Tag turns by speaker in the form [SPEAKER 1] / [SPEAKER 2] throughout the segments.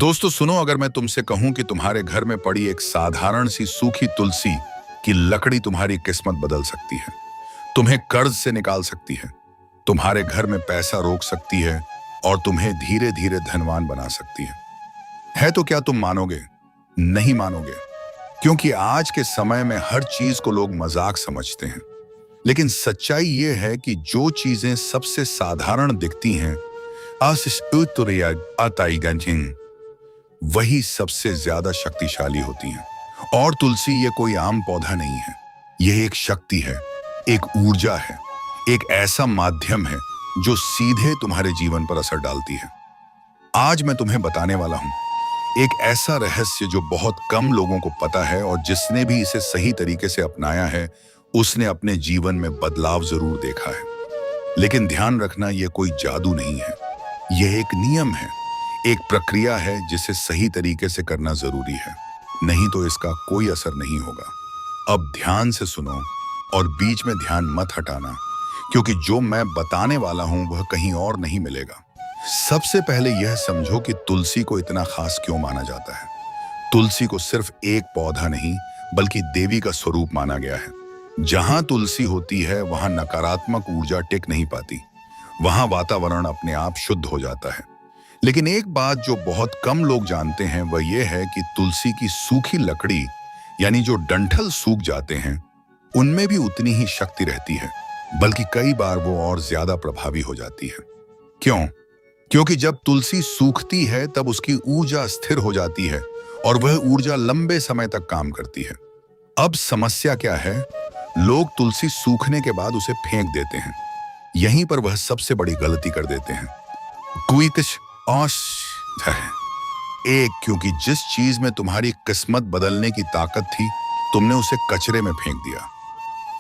[SPEAKER 1] दोस्तों सुनो, अगर मैं तुमसे कहूं कि तुम्हारे घर में पड़ी एक साधारण सी सूखी तुलसी की लकड़ी तुम्हारी किस्मत बदल सकती है, तुम्हें कर्ज से निकाल सकती है, तुम्हारे घर में पैसा रोक सकती है और तुम्हें धीरे धीरे धनवान बना सकती है तो क्या तुम मानोगे? नहीं मानोगे, क्योंकि आज के समय में हर चीज को लोग मजाक समझते हैं। लेकिन सच्चाई ये है कि जो चीजें सबसे साधारण दिखती हैं, वही सबसे ज्यादा शक्तिशाली होती हैं। और तुलसी ये कोई आम पौधा नहीं है, यह एक शक्ति है, एक ऊर्जा है, एक ऐसा माध्यम है जो सीधे तुम्हारे जीवन पर असर डालती है। आज मैं तुम्हें बताने वाला हूं एक ऐसा रहस्य जो बहुत कम लोगों को पता है, और जिसने भी इसे सही तरीके से अपनाया है उसने अपने जीवन में बदलाव जरूर देखा है। लेकिन ध्यान रखना, यह कोई जादू नहीं है, यह एक नियम है, एक प्रक्रिया है जिसे सही तरीके से करना जरूरी है, नहीं तो इसका कोई असर नहीं होगा। अब ध्यान से सुनो और बीच में ध्यान मत हटाना, क्योंकि जो मैं बताने वाला हूं वह कहीं और नहीं मिलेगा। सबसे पहले यह समझो कि तुलसी को इतना खास क्यों माना जाता है। तुलसी को सिर्फ एक पौधा नहीं बल्कि देवी का स्वरूप माना गया है। जहां तुलसी होती है वहां नकारात्मक ऊर्जा टिक नहीं पाती, वहां वातावरण अपने आप शुद्ध हो जाता है। लेकिन एक बात जो बहुत कम लोग जानते हैं वह यह है कि तुलसी की सूखी लकड़ी यानी जो डंठल सूख जाते हैं उनमें भी उतनी ही शक्ति रहती है, बल्कि कई बार वो और ज्यादा प्रभावी हो जाती है। क्यों? क्योंकि जब तुलसी सूखती है तब उसकी ऊर्जा स्थिर हो जाती है और वह ऊर्जा लंबे समय तक काम करती है। अब समस्या क्या है? लोग तुलसी सूखने के बाद उसे फेंक देते हैं। यहीं पर वह सबसे बड़ी गलती कर देते हैं। क्योंकि जिस चीज में तुम्हारी किस्मत बदलने की ताकत थी तुमने उसे कचरे में फेंक दिया।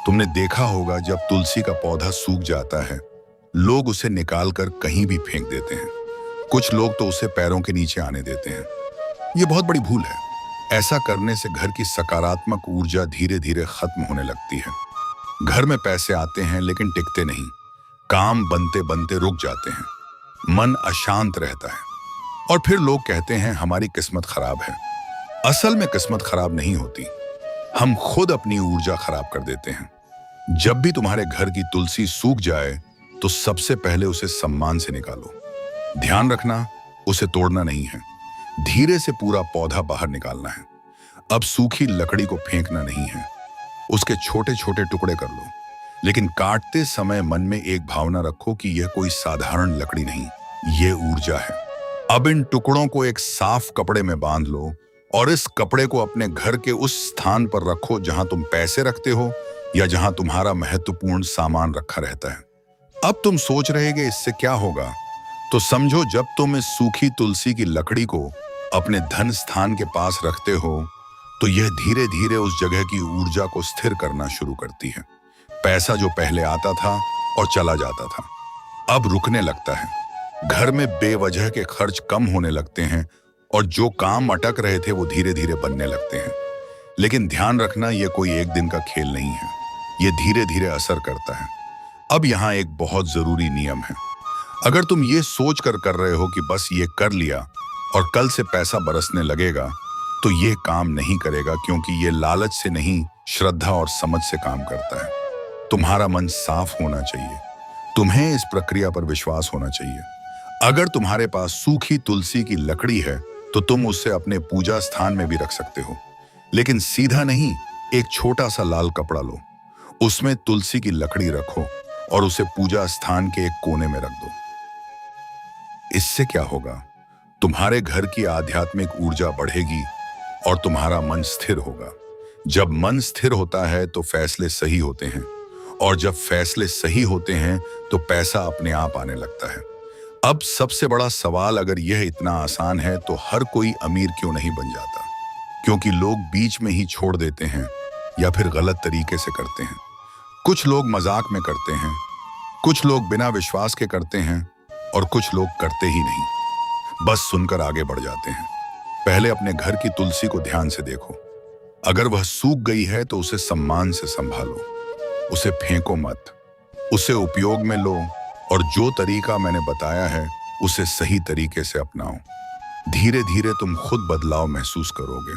[SPEAKER 1] तुमने देखा होगा जब तुलसी का पौधा सूख जाता है लोग उसे निकालकर कहीं भी फेंक देते हैं। कुछ लोग तो उसे पैरों के नीचे आने देते हैं। यह बहुत बड़ी भूल है। ऐसा करने से घर की सकारात्मक ऊर्जा धीरे धीरे खत्म होने लगती है। घर में पैसे आते हैं लेकिन टिकते नहीं, काम बनते बनते रुक जाते हैं, मन अशांत रहता है और फिर लोग कहते हैं हमारी किस्मत खराब है। असल में किस्मत खराब नहीं होती, हम खुद अपनी ऊर्जा खराब कर देते हैं। जब भी तुम्हारे घर की तुलसी सूख जाए तो सबसे पहले उसे सम्मान से निकालो। ध्यान रखना, उसे तोड़ना नहीं है, धीरे से पूरा पौधा बाहर निकालना है। अब सूखी लकड़ी को फेंकना नहीं है, उसके छोटे छोटे टुकड़े कर लो, लेकिन काटते समय मन में एक भावना रखो कि यह कोई साधारण लकड़ी नहीं, यह ऊर्जा है। अब इन टुकड़ों को एक साफ कपड़े में बांध लो और इस कपड़े को अपने घर के उस स्थान पर रखो जहां तुम पैसे रखते हो या जहां तुम्हारा महत्वपूर्ण सामान रखा रहता है। अब तुम सोच रहे कि इससे क्या होगा? तो समझो, जब तुम इस सूखी तुलसी की लकड़ी को अपने धन स्थान के पास रखते हो तो यह धीरे धीरे उस जगह की ऊर्जा को स्थिर करना शुरू करती है। पैसा जो पहले आता था और चला जाता था अब रुकने लगता है। घर में बेवजह के खर्च कम होने लगते हैं और जो काम अटक रहे थे वो धीरे धीरे बनने लगते हैं। लेकिन ध्यान रखना, यह कोई एक दिन का खेल नहीं है, यह धीरे धीरे असर करता है। अब यहाँ एक बहुत जरूरी नियम है। अगर तुम ये सोच कर रहे हो कि बस ये कर लिया और कल से पैसा बरसने लगेगा, तो ये काम नहीं करेगा, क्योंकि ये लालच से नहीं, श्रद्धा और समझ से काम करता है। तुम्हारा मन साफ होना चाहिए, तुम्हें इस प्रक्रिया पर विश्वास होना चाहिए। अगर तुम्हारे पास सूखी तुलसी की लकड़ी है तो तुम उसे अपने पूजा स्थान में भी रख सकते हो, लेकिन सीधा नहीं। एक छोटा सा लाल कपड़ा लो, उसमें तुलसी की लकड़ी रखो और उसे पूजा स्थान के एक कोने में रख दो। इससे क्या होगा? तुम्हारे घर की आध्यात्मिक ऊर्जा बढ़ेगी और तुम्हारा मन स्थिर होगा। जब मन स्थिर होता है तो फैसले सही होते हैं, और जब फैसले सही होते हैं तो पैसा अपने आप आने लगता है। अब सबसे बड़ा सवाल, अगर यह इतना आसान है तो हर कोई अमीर क्यों नहीं बन जाता? क्योंकि लोग बीच में ही छोड़ देते हैं या फिर गलत तरीके से करते हैं। कुछ लोग मजाक में करते हैं, कुछ लोग बिना विश्वास के करते हैं और कुछ लोग करते ही नहीं, बस सुनकर आगे बढ़ जाते हैं। पहले अपने घर की तुलसी को ध्यान से देखो। अगर वह सूख गई है तो उसे सम्मान से संभालो, उसे फेंको मत, उसे उपयोग में लो और जो तरीका मैंने बताया है उसे सही तरीके से अपनाओ। धीरे धीरे तुम खुद बदलाव महसूस करोगे।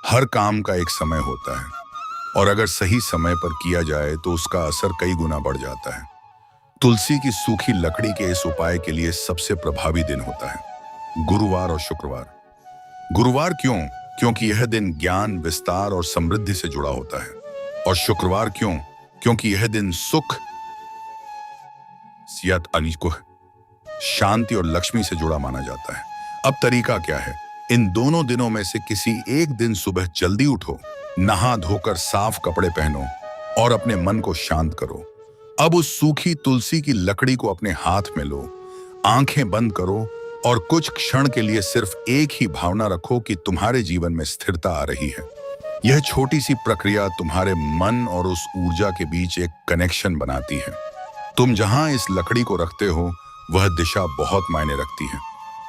[SPEAKER 1] हर काम का एक समय होता है और अगर सही समय पर किया जाए तो उसका असर कई गुना बढ़ जाता है। तुलसी की सूखी लकड़ी के इस उपाय के लिए सबसे प्रभावी दिन होता है गुरुवार और शुक्रवार। गुरुवार क्यों? क्योंकि यह दिन ज्ञान, विस्तार और समृद्धि से जुड़ा होता है। और शुक्रवार क्यों? क्योंकि यह दिन सुख, सियत अनिको, शांति और लक्ष्मी से जुड़ा माना जाता है। अब तरीका क्या है? इन दोनों दिनों में से किसी एक दिन सुबह जल्दी उठो, नहा धोकर साफ कपड़े पहनो और अपने मन को शांत करो। अब उस सूखी तुलसी की लकड़ी को अपने हाथ में लो, आंखें बंद करो और कुछ क्षण के लिए सिर्फ एक ही भावना रखो कि तुम्हारे जीवन में स्थिरता आ रही है। यह छोटी सी प्रक्रिया तुम्हारे मन और उस ऊर्जा के बीच एक कनेक्शन बनाती है। तुम जहां इस लकड़ी को रखते हो वह दिशा बहुत मायने रखती है।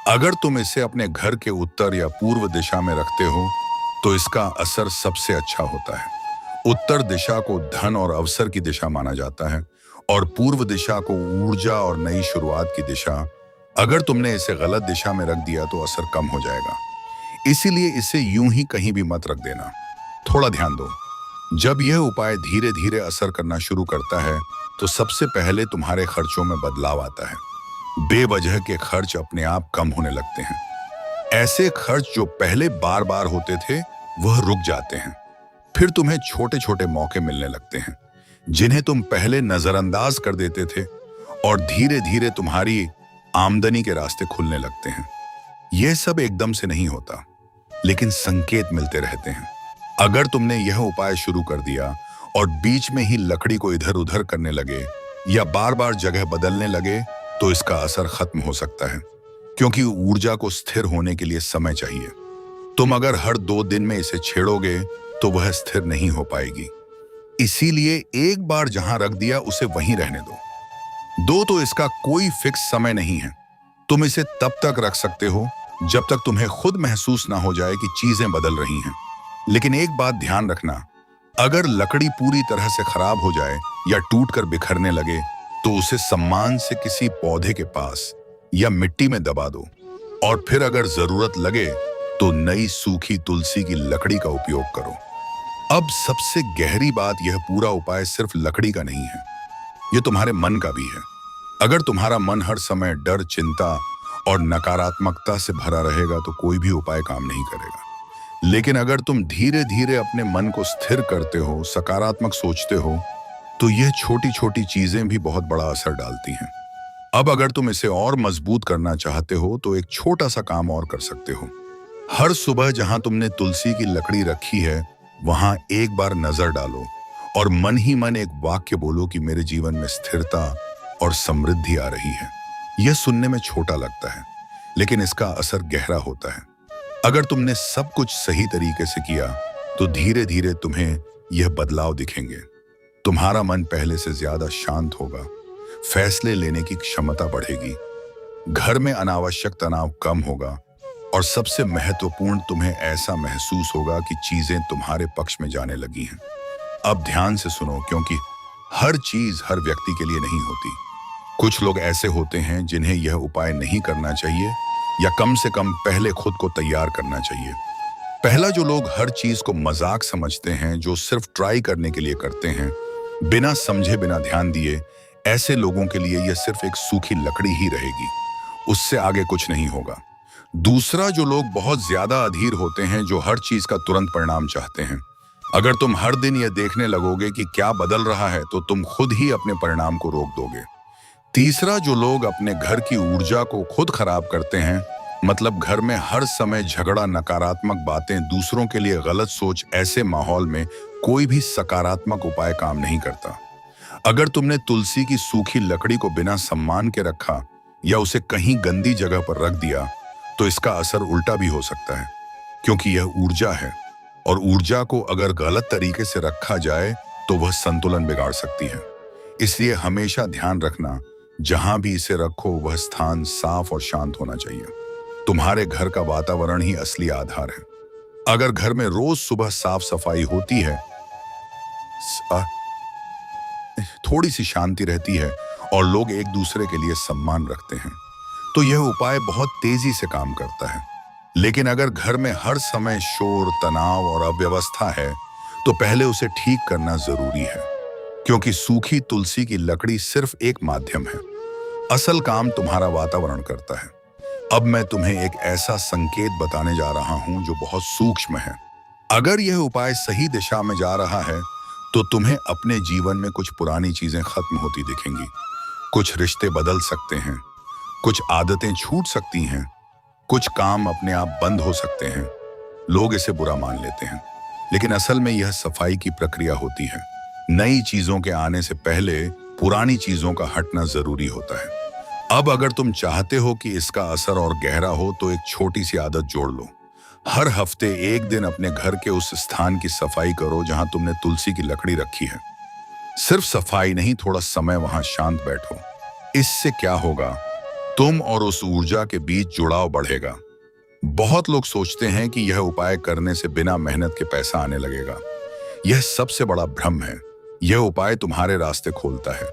[SPEAKER 1] अगर तुम इसे अपने घर के उत्तर या पूर्व दिशा में रखते हो तो इसका असर सबसे अच्छा होता है। उत्तर दिशा को धन और अवसर की दिशा माना जाता है और पूर्व दिशा को ऊर्जा और नई शुरुआत की दिशा। अगर तुमने इसे गलत दिशा में रख दिया तो असर कम हो जाएगा। इसीलिए इसे यूं ही कहीं भी मत रख देना। थोड़ा ध्यान दो, जब यह उपाय धीरे धीरे असर करना शुरू करता है तो सबसे पहले तुम्हारे खर्चों में बदलाव आता है। बेवजह के खर्च अपने आप कम होने लगते हैं। ऐसे खर्च जो पहले बार बार होते थे वह रुक जाते हैं। फिर तुम्हें छोटे छोटे मौके मिलने लगते हैं जिन्हें तुम पहले नजरअंदाज कर देते थे और धीरे धीरे तुम्हारी आमदनी के रास्ते खुलने लगते हैं। यह सब एकदम से नहीं होता, लेकिन संकेत मिलते रहते हैं। अगर तुमने यह उपाय शुरू कर दिया और बीच में ही लकड़ी को इधर उधर करने लगे या बार बार जगह बदलने लगे तो इसका असर खत्म हो सकता है, क्योंकि ऊर्जा को स्थिर होने के लिए समय चाहिए। तुम अगर हर 2 दिन में इसे छेड़ोगे तो वह स्थिर नहीं हो पाएगी। इसीलिए एक बार जहां रख दिया उसे वहीं रहने दो। तो इसका कोई फिक्स समय नहीं है। तुम इसे तब तक रख सकते हो जब तक तुम्हें खुद महसूस ना हो जाए कि चीजें बदल रही हैं। लेकिन एक बात ध्यान रखना, अगर लकड़ी पूरी तरह से खराब हो जाए या टूटकर बिखरने लगे तो उसे सम्मान से किसी पौधे के पास या मिट्टी में दबा दो और फिर अगर जरूरत लगे तो नई सूखी तुलसी की लकड़ी का उपयोग करो। अब सबसे गहरी बात, यह पूरा उपाय सिर्फ लकड़ी का नहीं है, यह तुम्हारे मन का भी है। अगर तुम्हारा मन हर समय डर, चिंता और नकारात्मकता से भरा रहेगा तो कोई भी उपाय काम नहीं करेगा। लेकिन अगर तुम धीरे धीरे अपने मन को स्थिर करते हो, सकारात्मक सोचते हो, तो यह छोटी छोटी चीजें भी बहुत बड़ा असर डालती हैं। अब अगर तुम इसे और मजबूत करना चाहते हो तो एक छोटा सा काम और कर सकते हो। हर सुबह जहां तुमने तुलसी की लकड़ी रखी है वहां एक बार नजर डालो और मन ही मन एक वाक्य बोलो कि मेरे जीवन में स्थिरता और समृद्धि आ रही है। यह सुनने में छोटा लगता है, लेकिन इसका असर गहरा होता है। अगर तुमने सब कुछ सही तरीके से किया तो धीरे धीरे तुम्हें यह बदलाव दिखेंगे। तुम्हारा मन पहले से ज्यादा शांत होगा, फैसले लेने की क्षमता बढ़ेगी, घर में अनावश्यक तनाव कम होगा और सबसे महत्वपूर्ण, तुम्हें ऐसा महसूस होगा कि चीजें तुम्हारे पक्ष में जाने लगी हैं। अब ध्यान से सुनो, क्योंकि हर चीज हर व्यक्ति के लिए नहीं होती। कुछ लोग ऐसे होते हैं जिन्हें यह उपाय नहीं करना चाहिए या कम से कम पहले खुद को तैयार करना चाहिए। पहला, जो लोग हर चीज को मजाक समझते हैं, जो सिर्फ ट्राई करने के लिए करते हैं, बिना समझे, बिना ध्यान दिए, ऐसे लोगों के लिए यह सिर्फ एक सूखी लकड़ी ही रहेगी, उससे आगे कुछ नहीं होगा। दूसरा, जो लोग बहुत ज्यादा अधीर होते हैं, जो हर चीज का तुरंत परिणाम चाहते हैं, अगर तुम हर दिन यह देखने लगोगे कि क्या बदल रहा है तो तुम खुद ही अपने परिणाम को रोक दोगे। तीसरा, जो लोग अपने घर की ऊर्जा को खुद खराब करते हैं, मतलब घर में हर समय झगड़ा, नकारात्मक बातें, दूसरों के लिए गलत सोच, ऐसे माहौल में कोई भी सकारात्मक उपाय काम नहीं करता। अगर तुमने तुलसी की सूखी लकड़ी को बिना सम्मान के रखा या उसे कहीं गंदी जगह पर रख दिया तो इसका असर उल्टा भी हो सकता है, क्योंकि यह ऊर्जा है और ऊर्जा को अगर गलत तरीके से रखा जाए तो वह संतुलन बिगाड़ सकती है। इसलिए हमेशा ध्यान रखना, जहां भी इसे रखो वह स्थान साफ और शांत होना चाहिए। तुम्हारे घर का वातावरण ही असली आधार है। अगर घर में रोज सुबह साफ सफाई होती है, थोड़ी सी शांति रहती है और लोग एक दूसरे के लिए सम्मान रखते हैं, तो यह उपाय बहुत तेजी से काम करता है। लेकिन अगर घर में हर समय शोर, तनाव और अव्यवस्था है, तो पहले उसे ठीक करना जरूरी है, क्योंकि सूखी तुलसी की लकड़ी सिर्फ एक माध्यम है। असल काम तुम्हारा वातावरण करता है। अब मैं तुम्हें एक ऐसा संकेत बताने जा रहा हूं जो बहुत सूक्ष्म है। अगर यह उपाय सही दिशा में जा रहा है, तो तुम्हें अपने जीवन में कुछ पुरानी चीजें खत्म होती दिखेंगी। कुछ रिश्ते बदल सकते हैं, कुछ आदतें छूट सकती हैं, कुछ काम अपने आप बंद हो सकते हैं। लोग इसे बुरा मान लेते हैं, लेकिन असल में यह सफाई की प्रक्रिया होती है। नई चीजों के आने से पहले पुरानी चीजों का हटना जरूरी होता है। अब अगर तुम चाहते हो कि इसका असर और गहरा हो, तो एक छोटी सी आदत जोड़ लो। हर हफ्ते एक दिन अपने घर के उस स्थान की सफाई करो जहां तुमने तुलसी की लकड़ी रखी है। सिर्फ सफाई नहीं, थोड़ा समय वहां शांत बैठो। इससे क्या होगा, तुम और उस ऊर्जा के बीच जुड़ाव बढ़ेगा। बहुत लोग सोचते हैं कि यह उपाय करने से बिना मेहनत के पैसा आने लगेगा। यह सबसे बड़ा भ्रम है। यह उपाय तुम्हारे रास्ते खोलता है,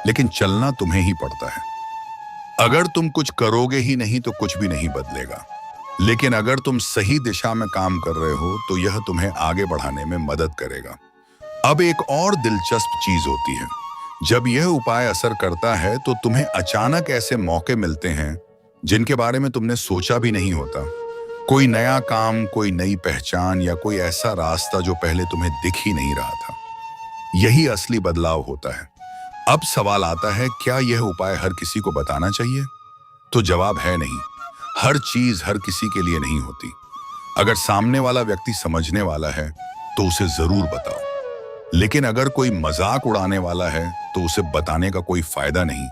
[SPEAKER 1] लेकिन चलना तुम्हें ही पड़ता है। अगर तुम कुछ करोगे ही नहीं तो कुछ भी नहीं बदलेगा, लेकिन अगर तुम सही दिशा में काम कर रहे हो तो यह तुम्हें आगे बढ़ाने में मदद करेगा। अब एक और दिलचस्प चीज होती है, जब यह उपाय असर करता है तो तुम्हें अचानक ऐसे मौके मिलते हैं जिनके बारे में तुमने सोचा भी नहीं होता। कोई नया काम, कोई नई पहचान या कोई ऐसा रास्ता जो पहले तुम्हें दिख ही नहीं रहा था। यही असली बदलाव होता है। अब सवाल आता है, क्या यह उपाय हर किसी को बताना चाहिए? तो जवाब है नहीं। हर चीज हर किसी के लिए नहीं होती। अगर सामने वाला व्यक्ति समझने वाला है तो उसे जरूर बताओ, लेकिन अगर कोई मजाक उड़ाने वाला है तो उसे बताने का कोई फायदा नहीं,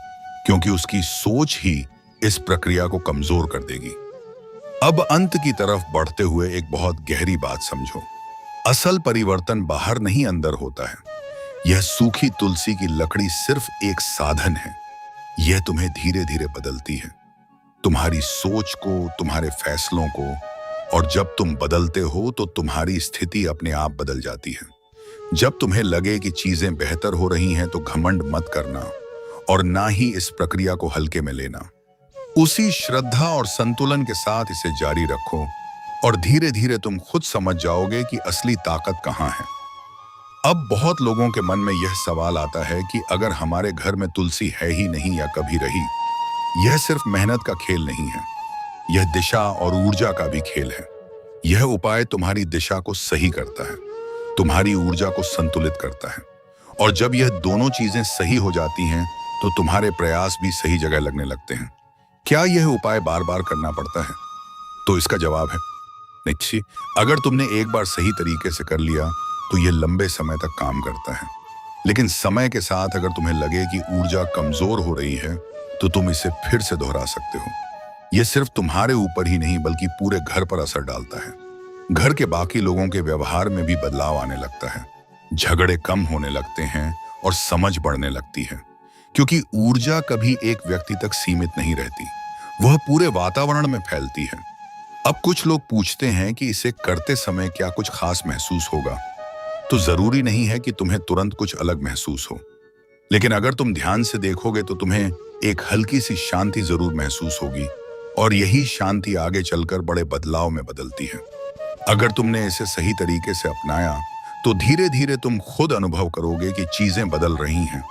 [SPEAKER 1] क्योंकि उसकी सोच ही इस प्रक्रिया को कमजोर कर देगी। अब अंत की तरफ बढ़ते हुए एक बहुत गहरी बात समझो। असल परिवर्तन बाहर नहीं, अंदर होता है। यह सूखी तुलसी की लकड़ी सिर्फ एक साधन है। यह तुम्हें धीरे धीरे बदलती है, तुम्हारी सोच को, तुम्हारे फैसलों को। और जब तुम बदलते हो तो तुम्हारी स्थिति अपने आप बदल जाती है। जब तुम्हें लगे कि चीजें बेहतर हो रही हैं तो घमंड मत करना, और ना ही इस प्रक्रिया को हल्के में लेना। उसी श्रद्धा और संतुलन के साथ इसे जारी रखो, और धीरे धीरे तुम खुद समझ जाओगे कि असली ताकत कहाँ है। अब बहुत लोगों के मन में यह सवाल आता है कि अगर हमारे घर में तुलसी है ही नहीं या कभी रही। यह सिर्फ मेहनत का खेल नहीं है, यह दिशा और ऊर्जा का भी खेल है। यह उपाय तुम्हारी दिशा को सही करता है, तुम्हारी ऊर्जा को संतुलित करता है, और जब यह दोनों चीजें सही हो जाती हैं तो तुम्हारे प्रयास भी सही जगह लगने लगते हैं। क्या यह उपाय बार बार करना पड़ता है? तो इसका जवाब है नहीं। अगर तुमने एक बार सही तरीके से कर लिया तो यह लंबे समय तक काम करता है, लेकिन समय के साथ अगर तुम्हें लगे कि ऊर्जा कमजोर हो रही है तो तुम इसे फिर से दोहरा सकते हो। यह सिर्फ तुम्हारे ऊपर ही नहीं बल्कि पूरे घर पर असर डालता है। घर के बाकी लोगों के व्यवहार में भी बदलाव आने लगता है। झगड़े कम होने लगते हैं और समझ बढ़ने लगती है, क्योंकि ऊर्जा कभी एक व्यक्ति तक सीमित नहीं रहती, वह पूरे वातावरण में फैलती है। अब कुछ लोग पूछते हैं कि इसे करते समय क्या कुछ खास महसूस होगा? तो जरूरी नहीं है कि तुम्हें तुरंत कुछ अलग महसूस हो, लेकिन अगर तुम ध्यान से देखोगे तो तुम्हें एक हल्की सी शांति जरूर महसूस होगी, और यही शांति आगे चलकर बड़े बदलाव में बदलती है। अगर तुमने इसे सही तरीके से अपनाया तो धीरे धीरे तुम खुद अनुभव करोगे कि चीजें बदल रही हैं,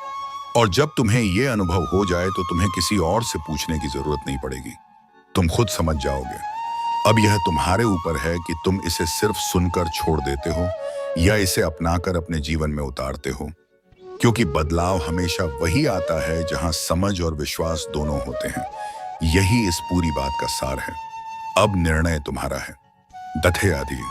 [SPEAKER 1] और जब तुम्हें यह अनुभव हो जाए तो तुम्हें किसी और से पूछने की जरूरत नहीं पड़ेगी, तुम खुद समझ जाओगे। अब यह तुम्हारे ऊपर है कि तुम इसे सिर्फ सुनकर छोड़ देते हो या इसे अपनाकर अपने जीवन में उतारते हो, क्योंकि बदलाव हमेशा वही आता है जहां समझ और विश्वास दोनों होते हैं। यही इस पूरी बात का सार है। अब निर्णय तुम्हारा है। दथे आदि।